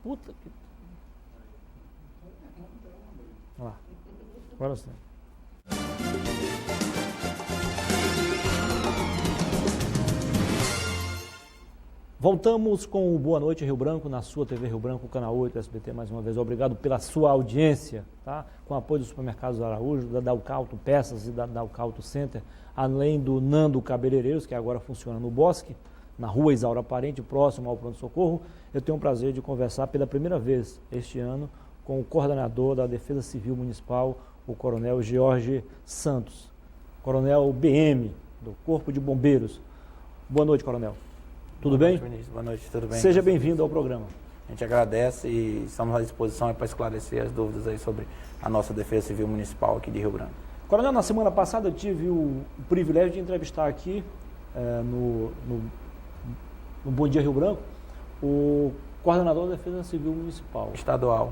Puta que... Olha lá. Agora sim. Voltamos com o Boa Noite Rio Branco, na sua TV Rio Branco, canal 8 SBT, mais uma vez. Obrigado pela sua audiência, tá? Com o apoio dos supermercados Araújo, da Dalcauto Peças e da Dalcauto Center, além do Nando Cabeleireiros, que agora funciona no Bosque, na rua Isaura Parente, próximo ao pronto-socorro. Eu tenho o prazer de conversar pela primeira vez este ano com o coordenador da Defesa Civil Municipal, o Coronel Jorge Santos, Coronel BM, do Corpo de Bombeiros. Boa noite, Coronel. Tudo bem? Boa noite, ministro. Boa noite, tudo bem? Seja bem-vindo ao programa. A gente agradece e estamos à disposição para esclarecer as dúvidas aí sobre a nossa Defesa Civil Municipal aqui de Rio Branco. Coronel, na semana passada eu tive o privilégio de entrevistar aqui no Bom Dia Rio Branco o coordenador da Defesa Civil Municipal. Estadual,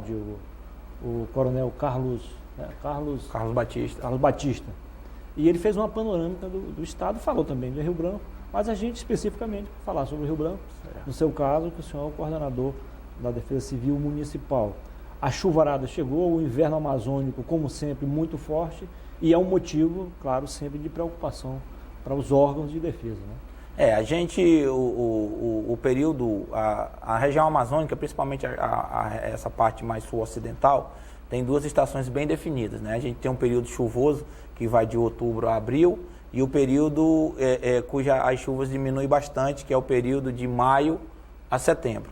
digo. O Coronel Carlos Batista. E ele fez uma panorâmica do Estado, falou também de Rio Branco, mas a gente especificamente para falar sobre o Rio Branco, no seu caso, que o senhor é o coordenador da Defesa Civil Municipal. A chuvarada chegou, o inverno amazônico, como sempre, muito forte, e é um motivo, claro, sempre de preocupação para os órgãos de defesa, né? A gente, o período, a região amazônica, principalmente essa parte mais sul-ocidental, tem duas estações bem definidas, né? A gente tem um período chuvoso, que vai de outubro a abril, e o período cuja as chuvas diminuem bastante, que é o período de maio a setembro.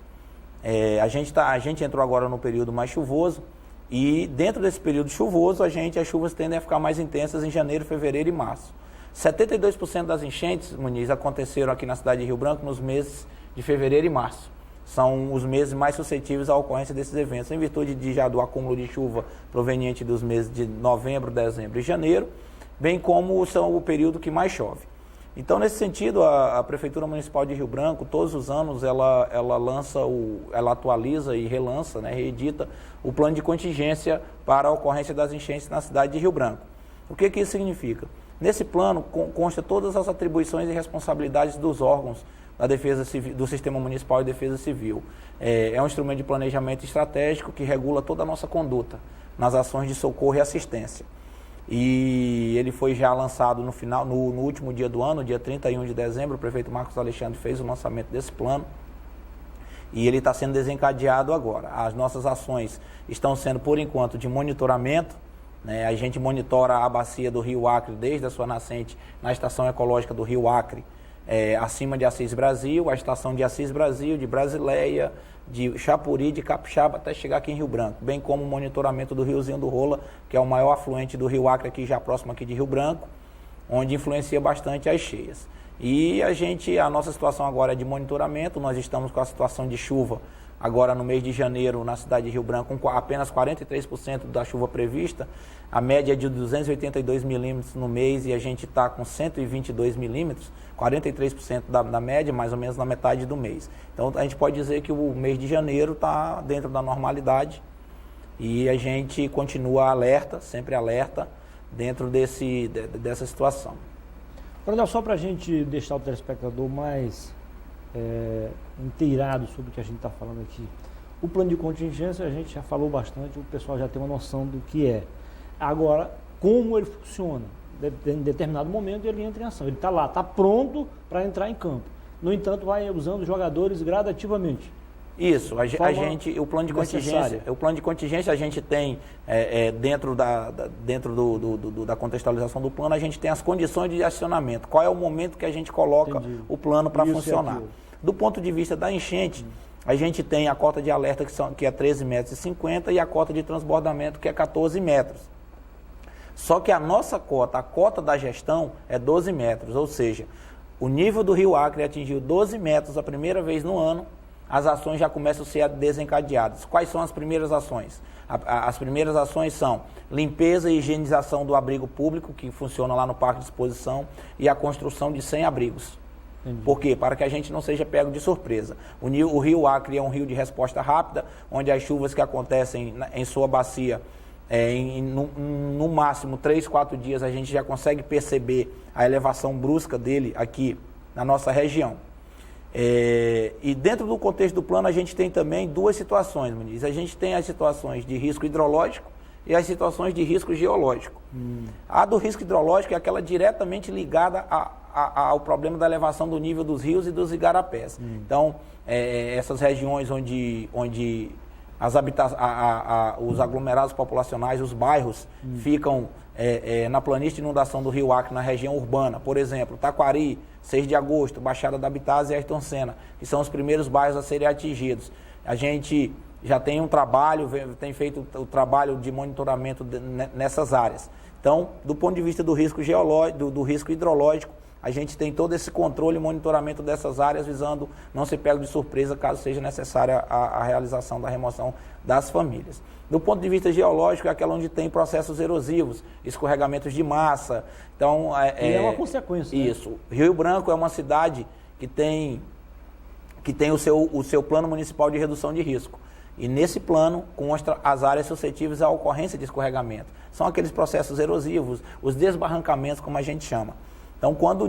A gente entrou agora no período mais chuvoso, e dentro desse período chuvoso, as chuvas tendem a ficar mais intensas em janeiro, fevereiro e março. 72% das enchentes, Muniz, aconteceram aqui na cidade de Rio Branco nos meses de fevereiro e março. São os meses mais suscetíveis à ocorrência desses eventos, em virtude do acúmulo de chuva proveniente dos meses de novembro, dezembro e janeiro, bem como são o período que mais chove. Então, nesse sentido, a Prefeitura Municipal de Rio Branco, todos os anos, ela atualiza e relança, né, reedita o plano de contingência para a ocorrência das enchentes na cidade de Rio Branco. O que isso significa? Nesse plano consta todas as atribuições e responsabilidades dos órgãos da Defesa Civil, do Sistema Municipal de Defesa Civil. É um instrumento de planejamento estratégico que regula toda a nossa conduta nas ações de socorro e assistência. E ele foi já lançado no último dia do ano, dia 31 de dezembro, o prefeito Marcos Alexandre fez o lançamento desse plano e ele está sendo desencadeado agora. As nossas ações estão sendo, por enquanto, de monitoramento, né? A gente monitora a bacia do Rio Acre desde a sua nascente na estação ecológica do Rio Acre, acima de Assis Brasil, a estação de Assis Brasil, de Brasileia, de Chapuri, de Capixaba, até chegar aqui em Rio Branco, bem como o monitoramento do Riozinho do Rola, que é o maior afluente do Rio Acre, aqui já próximo aqui de Rio Branco, onde influencia bastante as cheias. E a nossa situação agora é de monitoramento, nós estamos com a situação de chuva agora no mês de janeiro na cidade de Rio Branco, com apenas 43% da chuva prevista, a média é de 282 milímetros no mês e a gente está com 122 milímetros, 43% da média, mais ou menos na metade do mês. Então a gente pode dizer que o mês de janeiro está dentro da normalidade e a gente continua alerta, sempre alerta, dentro dessa situação. Coronel, só para a gente deixar o telespectador mais inteirado sobre o que a gente está falando aqui. O plano de contingência a gente já falou bastante, o pessoal já tem uma noção do que é. Agora, como ele funciona? Em determinado momento ele entra em ação. Ele está lá, está pronto para entrar em campo. No entanto, vai usando os jogadores gradativamente. Isso, o plano de contingência a gente tem, dentro da contextualização do plano, a gente tem as condições de acionamento. Qual é o momento que a gente coloca o plano para funcionar? Do ponto de vista da enchente, a gente tem a cota de alerta que é 13,50 metros e a cota de transbordamento que é 14 metros. Só que a nossa cota, a cota da gestão é 12 metros, ou seja, o nível do Rio Acre atingiu 12 metros a primeira vez no ano, as ações já começam a ser desencadeadas. Quais são as primeiras ações? As primeiras ações são limpeza e higienização do abrigo público, que funciona lá no Parque de Exposição, e a construção de 100 abrigos. Entendi. Por quê? Para que a gente não seja pego de surpresa. O Rio Acre é um rio de resposta rápida, onde as chuvas que acontecem em sua bacia, no máximo 3, 4 dias, a gente já consegue perceber a elevação brusca dele aqui na nossa região. E dentro do contexto do plano a gente tem também duas situações, Muniz. A gente tem as situações de risco hidrológico e as situações de risco geológico. A do risco hidrológico é aquela diretamente ligada ao problema da elevação do nível dos rios e dos igarapés. Então, essas regiões onde os aglomerados populacionais, os bairros, ficam na planície de inundação do Rio Acre, na região urbana. Por exemplo, Taquari, 6 de agosto, Baixada da Bitasa e Ayrton Senna, que são os primeiros bairros a serem atingidos. A gente já tem um trabalho, tem feito o trabalho de monitoramento nessas áreas. Então, do ponto de vista do risco geológico, do risco hidrológico, a gente tem todo esse controle e monitoramento dessas áreas, visando não ser pego de surpresa caso seja necessária a realização da remoção das famílias. Do ponto de vista geológico, é aquela onde tem processos erosivos, escorregamentos de massa. Então, é uma consequência. Isso. Né? Rio Branco é uma cidade que tem o seu plano municipal de redução de risco. E nesse plano consta as áreas suscetíveis à ocorrência de escorregamento. São aqueles processos erosivos, os desbarrancamentos, como a gente chama. Então, quando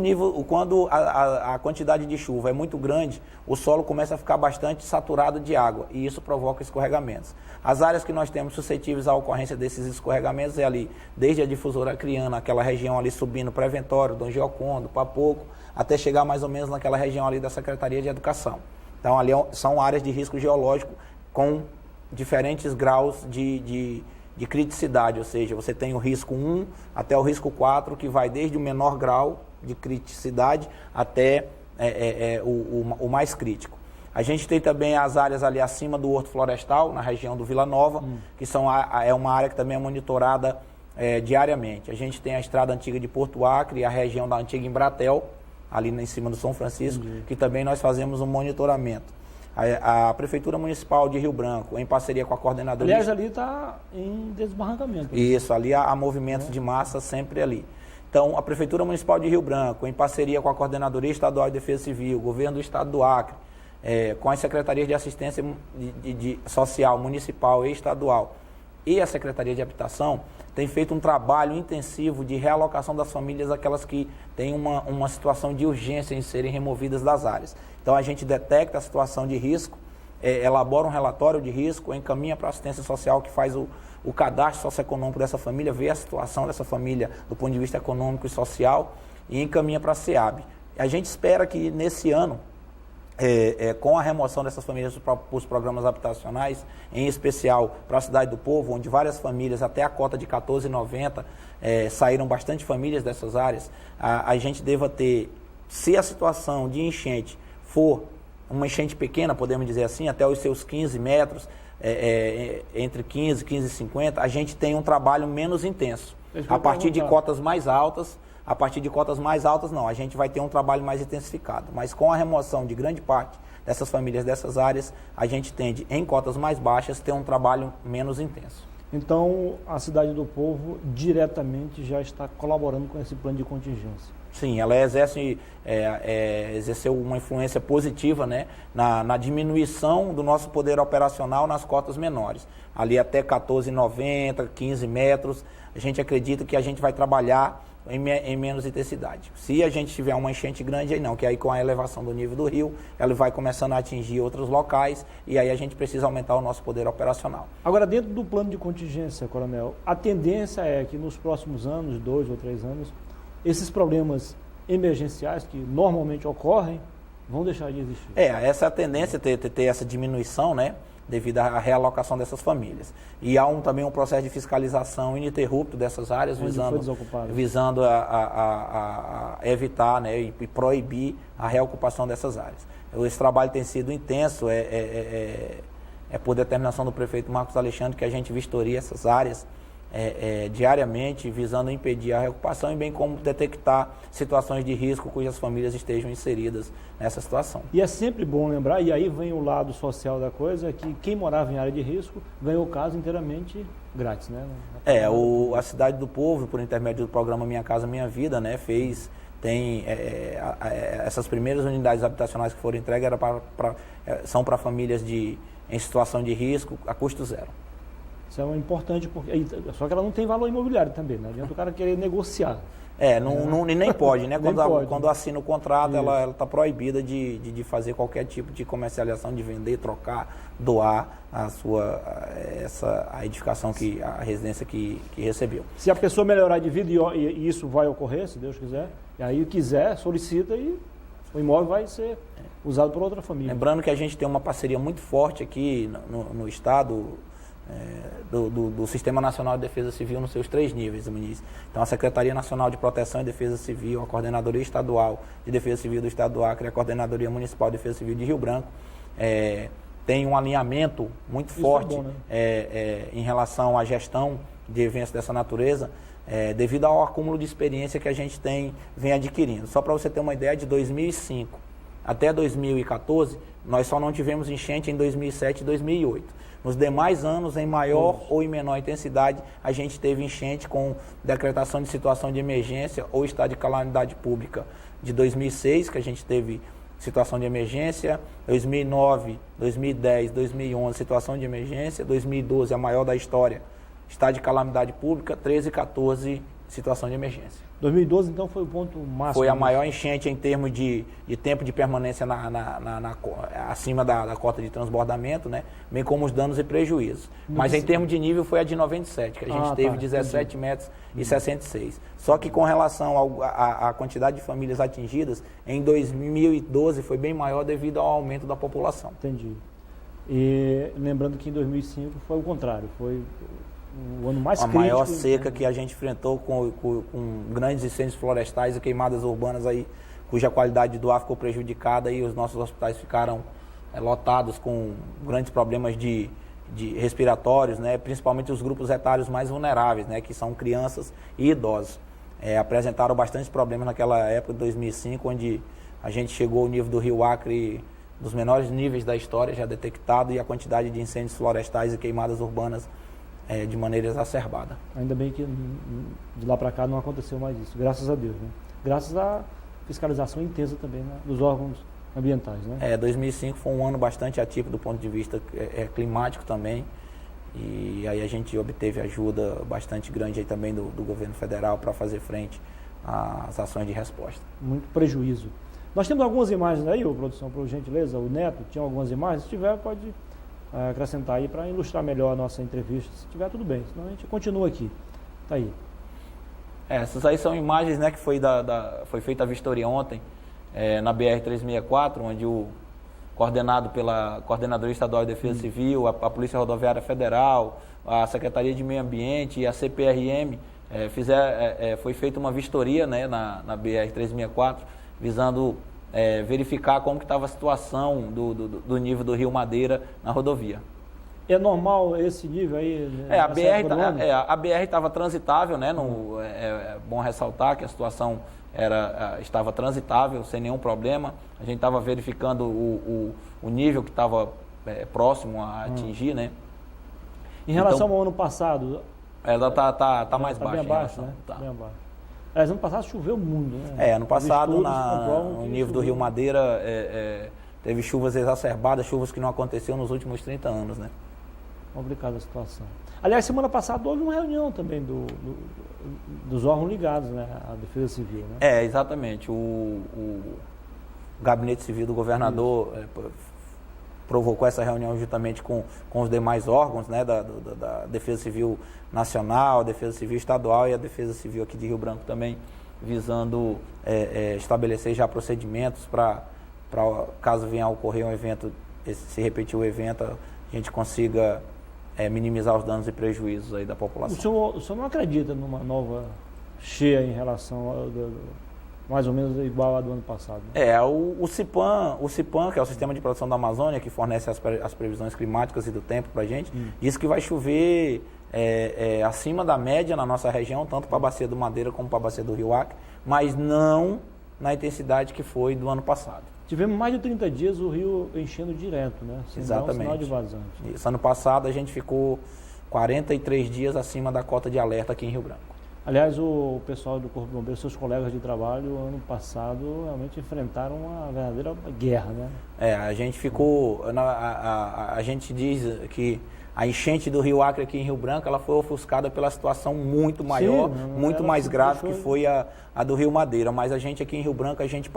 a quantidade de chuva é muito grande, o solo começa a ficar bastante saturado de água e isso provoca escorregamentos. As áreas que nós temos suscetíveis à ocorrência desses escorregamentos é ali, desde a difusora acriana, aquela região ali subindo para Preventório, Dom Giocondo, Papoco, até chegar mais ou menos naquela região ali da Secretaria de Educação. Então, ali são áreas de risco geológico com diferentes graus de criticidade, ou seja, você tem o risco 1 até o risco 4, que vai desde o menor grau de criticidade até o mais crítico. A gente tem também as áreas ali acima do Horto Florestal, na região do Vila Nova, que é uma área que também é monitorada diariamente. A gente tem a estrada antiga de Porto Acre e a região da antiga Embratel, ali em cima do São Francisco, que também nós fazemos um monitoramento. A Prefeitura Municipal de Rio Branco, em parceria com a coordenadoria... Aliás, ali está em desbarrancamento. Isso, ali há movimentos de massa sempre ali. Então, a Prefeitura Municipal de Rio Branco, em parceria com a Coordenadoria Estadual de Defesa Civil, o Governo do Estado do Acre, com as Secretarias de Assistência Social Municipal e Estadual e a Secretaria de Habitação, tem feito um trabalho intensivo de realocação das famílias, aquelas que têm uma situação de urgência em serem removidas das áreas. Então, a gente detecta a situação de risco, elabora um relatório de risco, encaminha para a assistência social, que faz o cadastro socioeconômico dessa família, vê a situação dessa família do ponto de vista econômico e social e encaminha para a SEAB. A gente espera que nesse ano, com a remoção dessas famílias para os programas habitacionais, em especial para a Cidade do Povo, onde várias famílias, até a cota de 14,90, saíram bastante famílias dessas áreas, a gente deva ter, se a situação de enchente for uma enchente pequena, podemos dizer assim, até os seus 15 metros, entre 15 e 15,50, a gente tem um trabalho menos intenso. A partir de cotas mais altas, não, a gente vai ter um trabalho mais intensificado. Mas com a remoção de grande parte dessas famílias dessas áreas, a gente tende, em cotas mais baixas, ter um trabalho menos intenso. Então, a Cidade do Povo diretamente já está colaborando com esse plano de contingência. Sim, ela exerceu uma influência positiva, né, na diminuição do nosso poder operacional nas cotas menores. Ali até 14,90, 15 metros, a gente acredita que a gente vai trabalhar em menos intensidade. Se a gente tiver uma enchente grande, aí não, que aí com a elevação do nível do rio, ela vai começando a atingir outros locais e aí a gente precisa aumentar o nosso poder operacional. Agora, dentro do plano de contingência, Coronel, a tendência é que nos próximos anos, 2 ou 3 anos, esses problemas emergenciais que normalmente ocorrem vão deixar de existir. Essa é a tendência, ter essa diminuição, né, devido à realocação dessas famílias. E há também um processo de fiscalização ininterrupto dessas áreas, visando a evitar, né, e proibir a reocupação dessas áreas. Esse trabalho tem sido intenso, por determinação do prefeito Marcos Alexandre, que a gente vistoria essas áreas diariamente, visando impedir a reocupação e bem como detectar situações de risco cujas famílias estejam inseridas nessa situação. E é sempre bom lembrar, e aí vem o lado social da coisa, que quem morava em área de risco ganhou o caso inteiramente grátis, né? A Cidade do Povo, por intermédio do programa Minha Casa Minha Vida, né, tem essas primeiras unidades habitacionais que foram entregues são para famílias em situação de risco a custo zero. Isso é importante, só que ela não tem valor imobiliário também, não adianta o cara querer negociar. Nem pode, né? Nem pode, Quando assina o contrato, ela está proibida de fazer qualquer tipo de comercialização, de vender, trocar, doar a edificação, a residência que recebeu. Se a pessoa melhorar de vida, e isso vai ocorrer, se Deus quiser, e aí quiser, solicita e o imóvel vai ser usado por outra família. Lembrando que a gente tem uma parceria muito forte aqui no Estado, do Sistema Nacional de Defesa Civil nos seus 3 níveis, Muniz. Então, a Secretaria Nacional de Proteção e Defesa Civil, a Coordenadoria Estadual de Defesa Civil do Estado do Acre e a Coordenadoria Municipal de Defesa Civil de Rio Branco tem um alinhamento muito forte em relação à gestão de eventos dessa natureza, devido ao acúmulo de experiência que a gente vem adquirindo. Só para você ter uma ideia, de 2005 até 2014, nós só não tivemos enchente em 2007 e 2008. Nos demais anos, em maior ou em menor intensidade, a gente teve enchente com decretação de situação de emergência ou estado de calamidade pública de 2006, que a gente teve situação de emergência, 2009, 2010, 2011, situação de emergência, 2012, a maior da história, estado de calamidade pública, 13 e 14, situação de emergência. 2012, então, foi o ponto máximo. Foi a maior enchente em termos de tempo de permanência acima da cota de transbordamento, né? Bem como os danos e prejuízos. Mas em termos de nível foi a de 97, que a gente teve 17 metros e 66. Só que com relação à quantidade de famílias atingidas, em 2012 foi bem maior devido ao aumento da população. Entendi. E lembrando que em 2005 foi o contrário, foi o ano mais crítico. A maior seca que a gente enfrentou com grandes incêndios florestais e queimadas urbanas aí, cuja qualidade do ar ficou prejudicada e os nossos hospitais ficaram lotados com grandes problemas de respiratórios, né? Principalmente os grupos etários mais vulneráveis, né? Que são crianças e idosos. Apresentaram bastantes problemas naquela época de 2005, onde a gente chegou ao nível do Rio Acre, dos menores níveis da história já detectado, e a quantidade de incêndios florestais e queimadas urbanas de maneira exacerbada. Ainda bem que de lá para cá não aconteceu mais isso, graças a Deus, né? Graças à fiscalização intensa também, né, dos órgãos ambientais, né? 2005 foi um ano bastante atípico do ponto de vista climático também, e aí a gente obteve ajuda bastante grande aí também do governo federal para fazer frente às ações de resposta. Muito prejuízo. Nós temos algumas imagens aí, produção, por gentileza, o Neto tinha algumas imagens, se tiver pode acrescentar aí para ilustrar melhor a nossa entrevista. Se tiver, tudo bem, senão a gente continua aqui. Tá aí. Essas aí são imagens, né, que foi feita a vistoria ontem na BR-364, onde coordenado pela Coordenadoria Estadual de Defesa Civil, a Polícia Rodoviária Federal, a Secretaria de Meio Ambiente e a CPRM, foi feita uma vistoria, né, na BR-364, visando verificar como que estava a situação do nível do Rio Madeira na rodovia. É normal esse nível aí? A BR estava transitável, né? É bom ressaltar que a situação estava transitável, sem nenhum problema. A gente estava verificando o nível que estava próximo a atingir, né? Em relação ao ano passado? Ela está mais baixa. Bem abaixo, né? Bem abaixo. Ano passado choveu muito, né? Ano passado, no nível do Rio Madeira, teve chuvas exacerbadas, chuvas que não aconteceram nos últimos 30 anos, né? Complicada a situação. Aliás, semana passada houve uma reunião também dos órgãos ligados, né, à Defesa Civil, né? Exatamente. O Gabinete Civil do Governador provocou essa reunião juntamente com os demais órgãos, né, da Defesa Civil Nacional, Defesa Civil Estadual e a Defesa Civil aqui de Rio Branco também, visando estabelecer já procedimentos para caso venha a ocorrer um evento, se repetir o evento, a gente consiga minimizar os danos e prejuízos aí da população. O senhor não acredita numa nova cheia em relação mais ou menos igual à do ano passado? Né? O CIPAM, que é o Sistema de Proteção da Amazônia, que fornece as previsões climáticas e do tempo para a gente, diz que vai chover acima da média na nossa região, tanto para a Bacia do Madeira como para a Bacia do Rio Acre, mas não na intensidade que foi do ano passado. Tivemos mais de 30 dias o rio enchendo direto, né? Sem Exatamente. Dar um sinal de vazante. Isso, ano passado a gente ficou 43 dias acima da cota de alerta aqui em Rio Branco. Aliás, o pessoal do Corpo de Bombeiros, seus colegas de trabalho, ano passado realmente enfrentaram uma verdadeira guerra, né? A gente ficou, a gente diz que A enchente do Rio Acre aqui em Rio Branco, ela foi ofuscada pela situação muito maior, muito mais grave que foi a do Rio Madeira. Mas a gente aqui em Rio Branco, a gente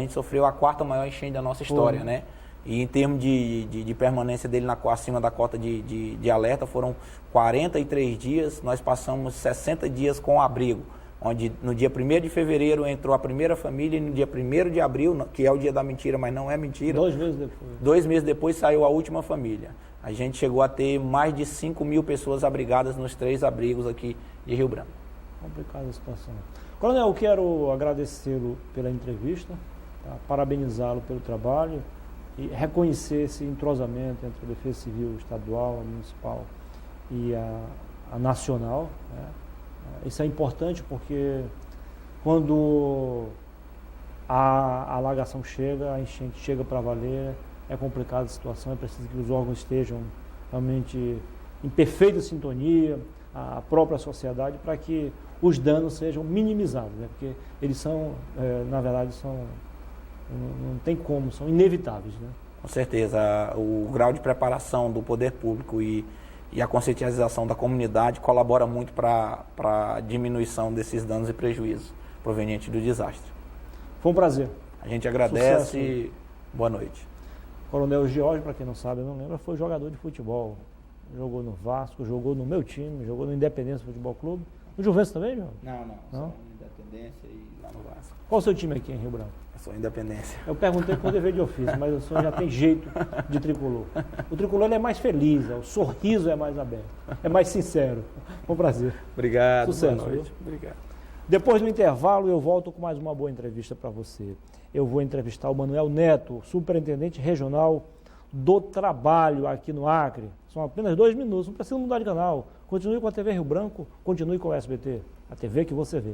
sofreu a 4ª maior enchente da nossa história, né? E em termos de permanência dele acima da cota de alerta, foram 43 dias, nós passamos 60 dias com abrigo, onde no dia 1º de fevereiro entrou a primeira família e no dia 1º de abril, que é o dia da mentira, mas não é mentira. 2 meses depois. 2 meses depois saiu a última família. A gente chegou a ter mais de 5.000 pessoas abrigadas nos 3 abrigos aqui de Rio Branco. Complicada a situação. Coronel, eu quero agradecê-lo pela entrevista, tá? Parabenizá-lo pelo trabalho e reconhecer esse entrosamento entre a Defesa Civil estadual, a municipal e a nacional, né? Isso é importante porque quando a alagação chega, a enchente chega para valer, é complicada a situação, é preciso que os órgãos estejam realmente em perfeita sintonia, a própria sociedade, para que os danos sejam minimizados, né? Porque eles são, na verdade, não tem como, são inevitáveis, né? Com certeza, o grau de preparação do poder público e a conscientização da comunidade colabora muito para a diminuição desses danos e prejuízos provenientes do desastre. Foi um prazer. A gente agradece. Sucesso. E boa noite. Coronel George, para quem não sabe, eu não lembro, foi jogador de futebol. Jogou no Vasco, jogou no meu time, jogou no Independência Futebol Clube. No Juventus também, João? Não. Só no Independência e lá no Vasco. Qual o seu time aqui em Rio Branco? Eu sou Independência. Eu perguntei por dever de ofício, mas o senhor já tem jeito de tricolor. O tricolor ele é mais feliz, o sorriso é mais aberto, é mais sincero. Foi um prazer. Obrigado. Sucesso. Boa noite. Viu? Obrigado. Depois do intervalo, eu volto com mais uma boa entrevista para você. Eu vou entrevistar o Manuel Neto, superintendente regional do trabalho aqui no Acre. São apenas 2 minutos, não precisa mudar de canal. Continue com a TV Rio Branco, continue com o SBT, a TV que você vê.